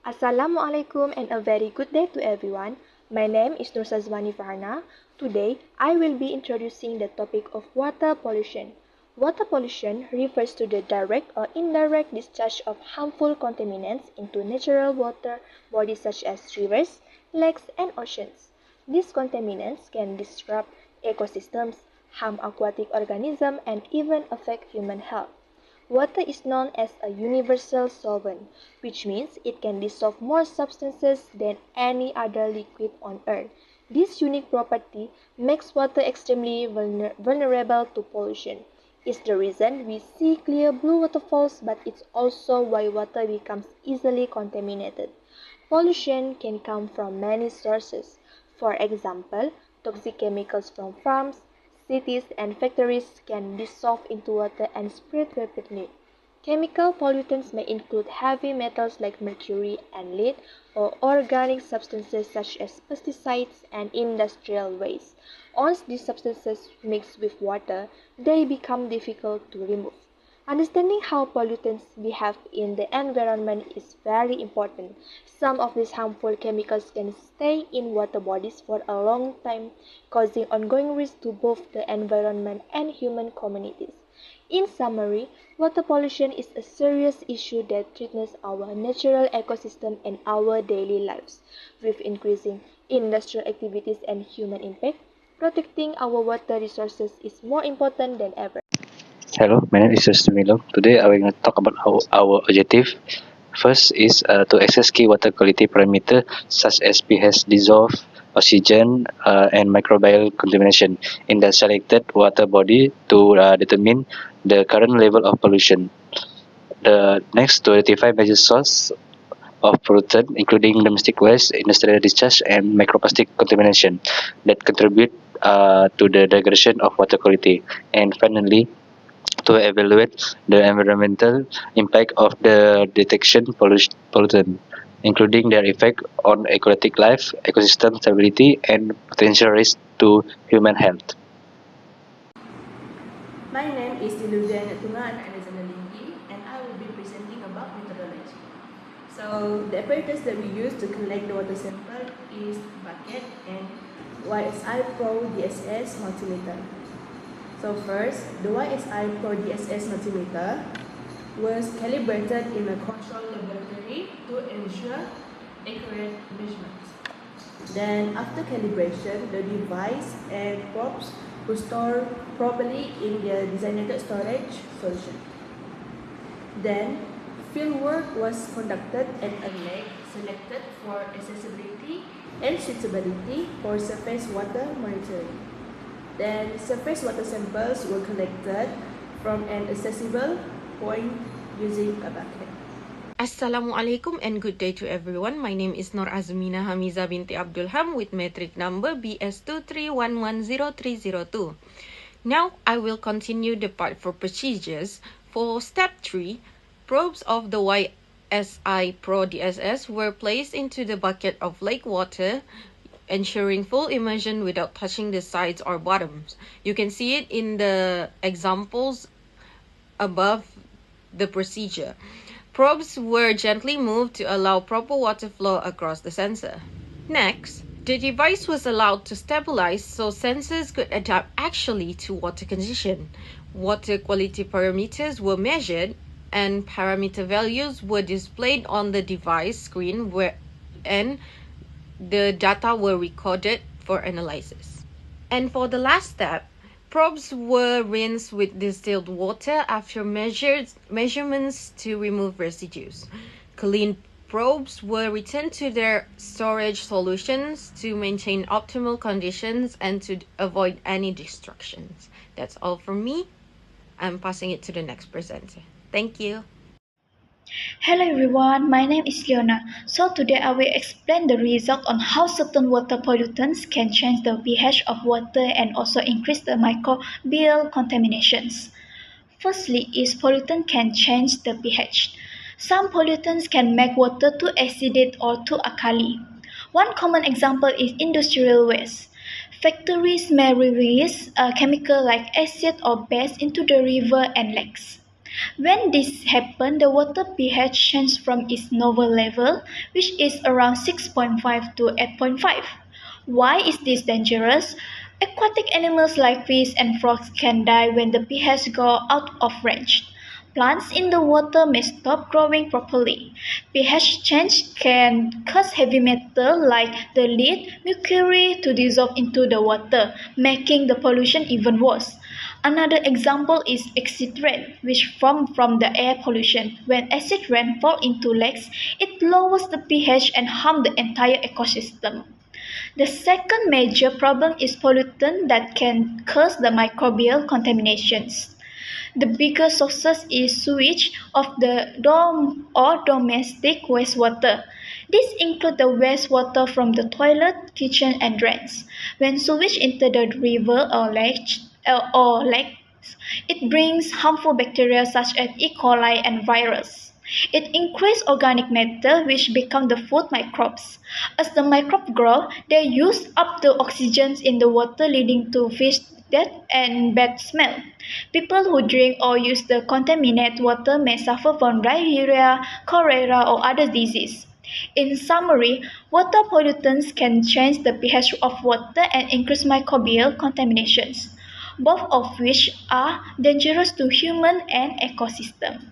Assalamualaikum and a very good day to everyone. My name is Nur Sazwani Farna. Today, I will be introducing the topic of water pollution. Water pollution refers to the direct or indirect discharge of harmful contaminants into natural water bodies such as rivers, lakes, and oceans. These contaminants can disrupt ecosystems, harm aquatic organisms, and even affect human health. Water is known as a universal solvent, which means it can dissolve more substances than any other liquid on Earth. This unique property makes water extremely vulnerable to pollution. It's the reason we see clear blue waterfalls, but it's also why water becomes easily contaminated. Pollution can come from many sources. For example, toxic chemicals from farms, cities, and factories can dissolve into water and spread rapidly. Chemical pollutants may include heavy metals like mercury and lead, or organic substances such as pesticides and industrial waste. Once these substances mix with water, they become difficult to remove. Understanding how pollutants behave in the environment is very important. Some of these harmful chemicals can stay in water bodies for a long time, causing ongoing risk to both the environment and human communities. In summary, water pollution is a serious issue that threatens our natural ecosystem and our daily lives. With increasing industrial activities and human impact, protecting our water resources is more important than ever. Hello, my name is Justin. Today I will going to talk about our objective. First is to access key water quality parameter such as pH, dissolve, oxygen, and microbial contamination in the selected water body to determine the current level of pollution. The next to identify major source of pollutant, including domestic waste, industrial discharge, and microplastic contamination that contribute to the degradation of water quality. And finally, to evaluate the environmental impact of the detection pollutant, including their effect on aquatic life, ecosystem stability, and potential risk to human health. My name is Dilujan Tungan Alexander Linggi, and I will be presenting about methodology. So the apparatus that we use to collect the water sample is bucket and YSI Pro DSS multimeter. So first, the YSI Pro DSS multimeter was calibrated in a control laboratory to ensure accurate measurements. Then after calibration, the device and probes were stored properly in their designated storage solution. Then field work was conducted at a lake selected for accessibility and suitability for surface water monitoring. Then surface water samples were collected from an accessible point using a bucket. Assalamualaikum and good day to everyone. My name is Nur Azmina Hamiza binti Abdulham with metric number BS231100302. Now I will continue the part for procedures. For step 3, probes of the YSI Pro DSS were placed into the bucket of lake water, ensuring full immersion without touching the sides or bottoms. You can see it in the examples above the procedure. Probes were gently moved to allow proper water flow across the sensor. Next, the device was allowed to stabilize so sensors could adapt actually to water condition. Water quality parameters were measured and parameter values were displayed on the device screen and the data were recorded for analysis. And for the last step, probes were rinsed with distilled water after measurements to remove residues. Clean probes were returned to their storage solutions to maintain optimal conditions and to avoid any destructions. That's all from me. I'm passing it to the next presenter. Thank you. Hello everyone, my name is Leona. So today I will explain the result on how certain water pollutants can change the pH of water and also increase the microbial contaminations. Firstly, is pollutant can change the pH. Some pollutants can make water too acidic or too alkali. One common example is industrial waste. Factories may release a chemical like acid or base into the river and lakes. When this happens, the water pH changes from its normal level, which is around 6.5 to 8.5. Why is this dangerous? Aquatic animals like fish and frogs can die when the pH go out of range. Plants in the water may stop growing properly. pH change can cause heavy metal like the lead, mercury to dissolve into the water, making the pollution even worse. Another example is acid rain, which forms from the air pollution. When acid rain falls into lakes, it lowers the pH and harms the entire ecosystem. The second major problem is pollutant that can cause the microbial contaminations. The biggest sources is sewage of the domestic wastewater. This includes the wastewater from the toilet, kitchen, and drains. When sewage enter the river or lakes, it brings harmful bacteria such as E. coli and virus. It increases organic matter which become the food microbes. As the microbes grow, they use up the oxygen in the water leading to fish death and bad smell. People who drink or use the contaminated water may suffer from diarrhea, cholera or other diseases. In summary, water pollutants can change the pH of water and increase microbial contaminations, both of which are dangerous to human and ecosystem.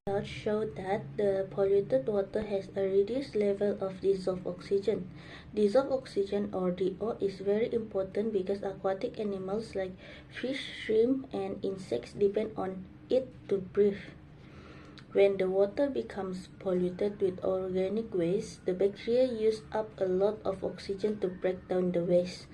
Results show that the polluted water has a reduced level of dissolved oxygen. Dissolved oxygen or DO is very important because aquatic animals like fish, shrimp, and insects depend on it to breathe. When the water becomes polluted with organic waste, the bacteria use up a lot of oxygen to break down the waste.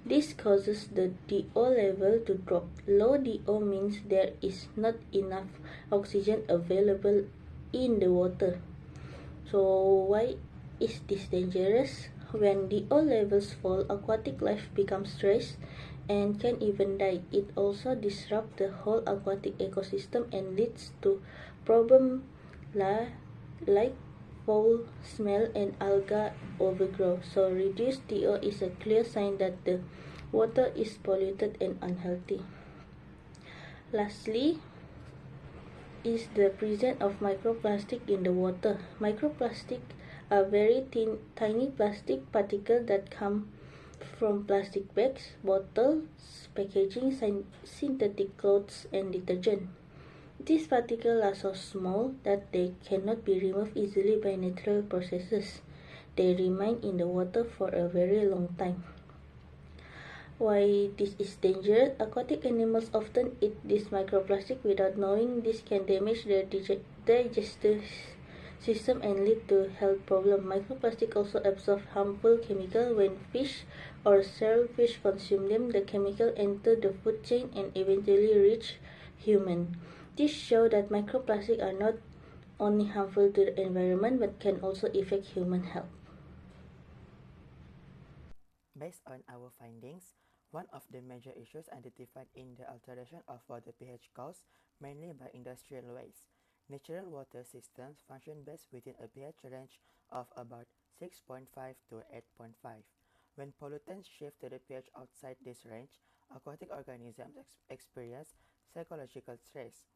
This causes the DO level to drop. Low DO means there is not enough oxygen available in the water. So why is this dangerous? When DO levels fall, aquatic life becomes stressed and can even die. It also disrupts the whole aquatic ecosystem and leads to problems like foul smell and algae overgrowth. So reduced DO is a clear sign that the water is polluted and unhealthy. Lastly, is the presence of microplastic in the water. Microplastic are very tiny plastic particles that come from plastic bags, bottles, packaging, synthetic clothes, and detergent. These particles are so small that they cannot be removed easily by natural processes. They remain in the water for a very long time. Why this is dangerous? Aquatic animals often eat this microplastic without knowing this can damage their digestive system and lead to health problems. Microplastic also absorb harmful chemicals when fish or shellfish consume them. The chemical enter the food chain and eventually reach human. This shows that microplastics are not only harmful to the environment but can also affect human health. Based on our findings, one of the major issues identified in the alteration of water pH caused mainly by industrial waste. Natural water systems function best within a pH range of about 6.5 to 8.5. When pollutants shift to the pH outside this range, aquatic organisms experience psychological stress.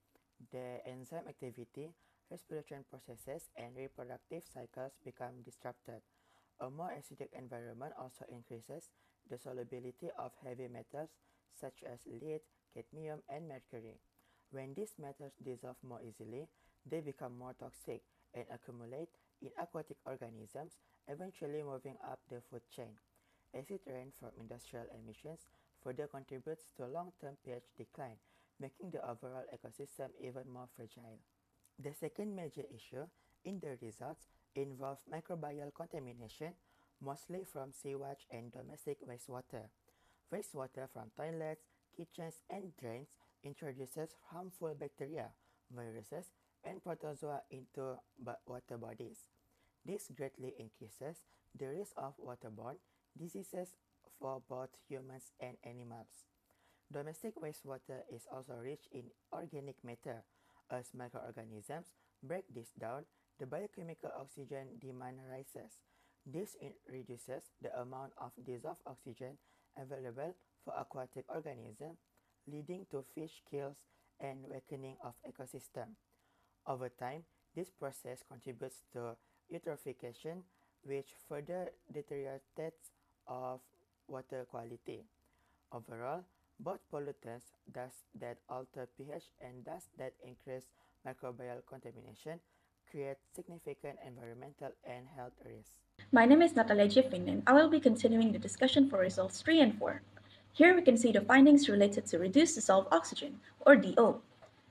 The enzyme activity, respiration processes, and reproductive cycles become disrupted. A more acidic environment also increases the solubility of heavy metals such as lead, cadmium, and mercury. When these metals dissolve more easily, they become more toxic and accumulate in aquatic organisms, eventually moving up the food chain. Acid rain from industrial emissions further contributes to long-term pH decline, making the overall ecosystem even more fragile. The second major issue in the results involves microbial contamination, mostly from sewage and domestic wastewater. Wastewater from toilets, kitchens, and drains introduces harmful bacteria, viruses, and protozoa into water bodies. This greatly increases the risk of waterborne diseases for both humans and animals. Domestic wastewater is also rich in organic matter. As microorganisms break this down, the biochemical oxygen demand rises. This reduces the amount of dissolved oxygen available for aquatic organisms, leading to fish kills and weakening of ecosystem. Over time, this process contributes to eutrophication, which further deteriorates of water quality. Overall, both pollutants, thus that alter pH and thus that increase microbial contamination, create significant environmental and health risks. My name is Natalia Jiffin and I will be continuing the discussion for results 3 and 4. Here we can see the findings related to reduced dissolved oxygen, or DO.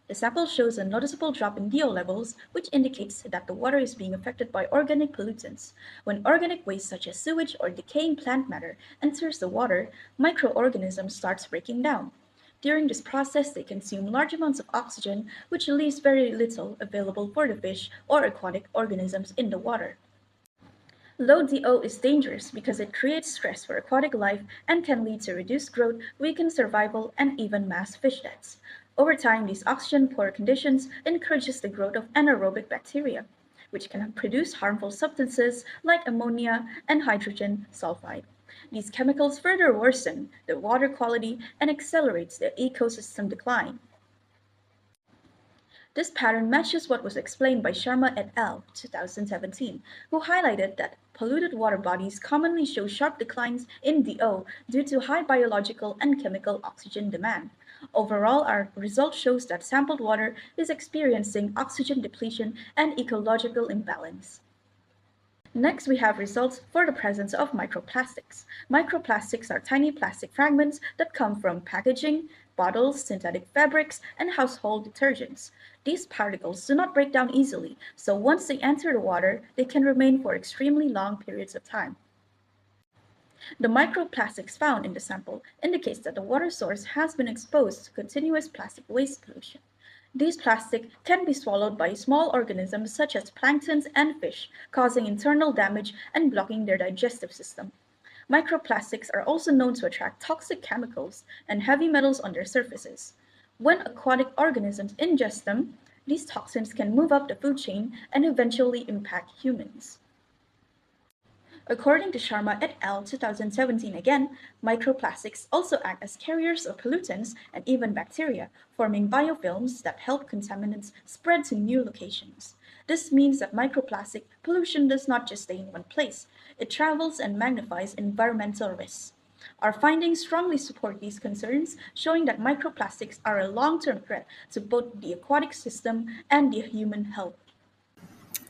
The sample shows a noticeable drop in DO levels, which indicates that the water is being affected by organic pollutants. When organic waste such as sewage or decaying plant matter enters the water, microorganisms start breaking down. During this process, they consume large amounts of oxygen, which leaves very little available for the fish or aquatic organisms in the water. Low DO is dangerous because it creates stress for aquatic life and can lead to reduced growth, weakened survival, and even mass fish deaths. Over time, these oxygen-poor conditions encourages the growth of anaerobic bacteria, which can produce harmful substances like ammonia and hydrogen sulfide. These chemicals further worsen the water quality and accelerates the ecosystem decline. This pattern matches what was explained by Sharma et al. 2017, who highlighted that polluted water bodies commonly show sharp declines in DO due to high biological and chemical oxygen demand. Overall, our result shows that sampled water is experiencing oxygen depletion and ecological imbalance. Next, we have results for the presence of microplastics. Microplastics are tiny plastic fragments that come from packaging, bottles, synthetic fabrics, and household detergents. These particles do not break down easily, so once they enter the water, they can remain for extremely long periods of time. The microplastics found in the sample indicates that the water source has been exposed to continuous plastic waste pollution. These plastics can be swallowed by small organisms such as planktons and fish, causing internal damage and blocking their digestive system. Microplastics are also known to attract toxic chemicals and heavy metals on their surfaces. When aquatic organisms ingest them, these toxins can move up the food chain and eventually impact humans. According to Sharma et al. 2017 again, microplastics also act as carriers of pollutants and even bacteria, forming biofilms that help contaminants spread to new locations. This means that microplastic pollution does not just stay in one place, it travels and magnifies environmental risks. Our findings strongly support these concerns, showing that microplastics are a long-term threat to both the aquatic system and the human health.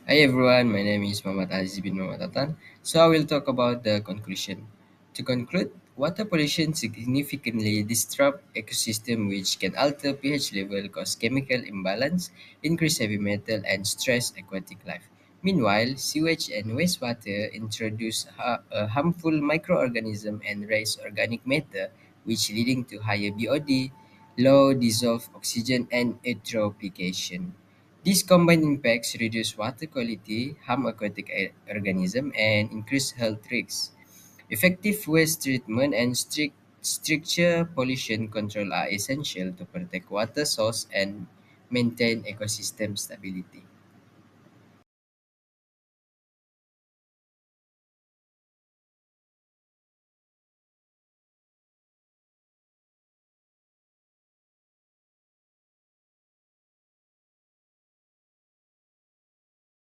Hi everyone, my name is Muhammad Aziz bin Muhammad Atan. So I will talk about the conclusion. To conclude, water pollution significantly disrupt ecosystem which can alter pH level, cause chemical imbalance, increase heavy metal and stress aquatic life. Meanwhile, sewage and wastewater introduce harmful microorganism and raise organic matter, which leading to higher BOD, low dissolved oxygen and eutrophication. These combined impacts reduce water quality, harm aquatic organisms, and increase health risks. Effective waste treatment and stricter pollution control are essential to protect water source and maintain ecosystem stability.